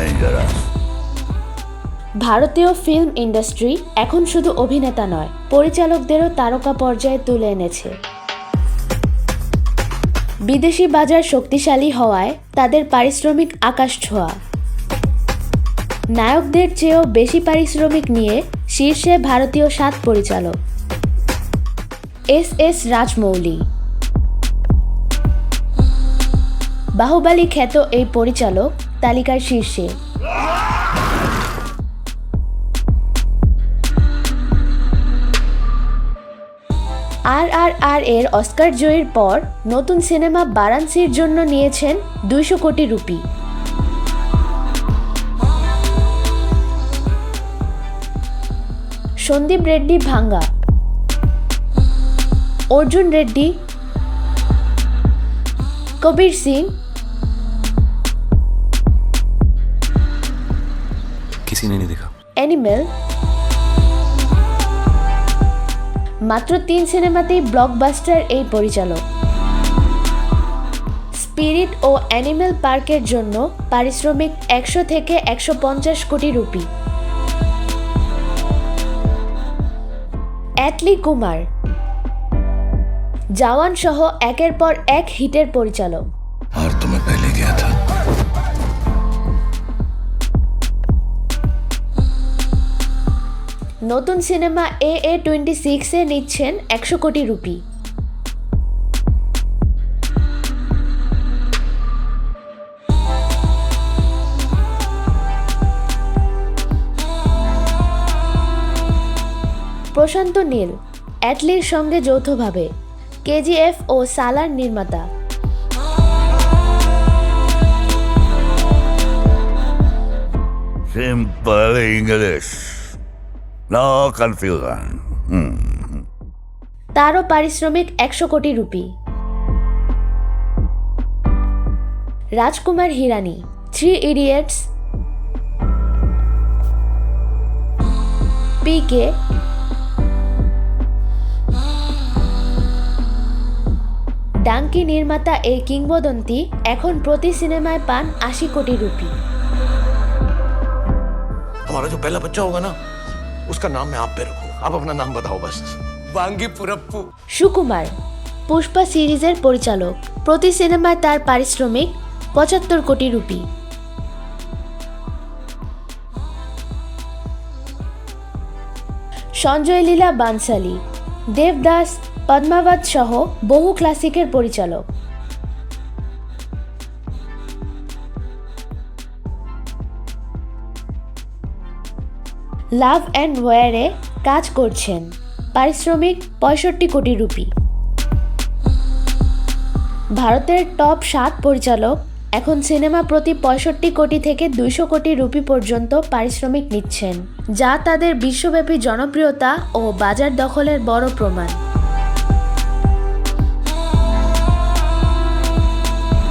Dangerous. ভারতীয় film industry এখন শুধু অভিনেতা নয়, পরিচালকদেরও তারকা পর্যায়ে তুলে এনেছে। বিদেশি বাজার শক্তিশালী হওয়ায় তাদের পারিশ্রমিক আকাশ ছোঁয়া। নায়কদের চেয়েও বেশি পারিশ্রমিক নিয়ে শীর্ষে ভারতীয় 7 পরিচালক। এস রাজমৌলি, বাহুবলী খ্যাত এই পরিচালক তালিকার শীর্ষে। RRR এর অস্কার জয়ীর পর নতুন সিনেমা বারাণসীর জন্য নিয়েছেন 200 কোটি রুপি। সন্দীপ রেড্ডি ভাঙ্গা, অর্জুন রেড্ডি, কবির সিং, किसी ने नहीं देखा। অ্যানিমেল। মাত্র 3 সিনেমাতেই ব্লকবাস্টার এই পরিচালক। স্পিরিট ও অ্যানিমেল পার্কের জন্য পারিশ্রমিক 100 থেকে 150 কোটি রুপি। অ্যাটলি কুমার, জওয়ান সহ একের পর এক হিটের পরিচালক। और तुम्हें पहले क्या था? নতুন সিনেমা AA26 এ নিচ্ছেন 100 কোটি রুপি। প্রশান্ত নীল, অ্যাটলির সঙ্গে যৌথভাবে KGF ও সালার নির্মাতা। Simple English, no confusion. তারও পারিশ্রমিক 100 কোটি rupee. Rajkumar Hirani, 3 idiots, PK, Dunki নির্মাতা এই কিংবদন্তি এখন প্রতি সিনেমায় পান 80 কোটি রুপি। हमारा जो पहला बच्चा होगा ना, उसका नाम मैं आप पे रखूंगा। आप अपना नाम बताओ बस। वांगी पुरप्पू। সুকুমার, পুষ্পা সিরিজের পরিচালক, প্রতি সিনেমায় তার পারিশ্রমিক 75 কোটি রুপি। সঞ্জয় লীলা বানসালি, দেবদাস, পদ্মাবত সহ বহু ক্লাসিকের পরিচালক। লাভ অ্যান্ড ওয়ারে কাজ করছেন, পারিশ্রমিক 65 কোটি রুপি। ভারতের টপ 7 পরিচালক এখন সিনেমা প্রতি 65 কোটি থেকে 200 কোটি রুপি পর্যন্ত পারিশ্রমিক নিচ্ছেন, যা তাদের বিশ্বব্যাপী জনপ্রিয়তা ও বাজার দখলের বড় প্রমাণ।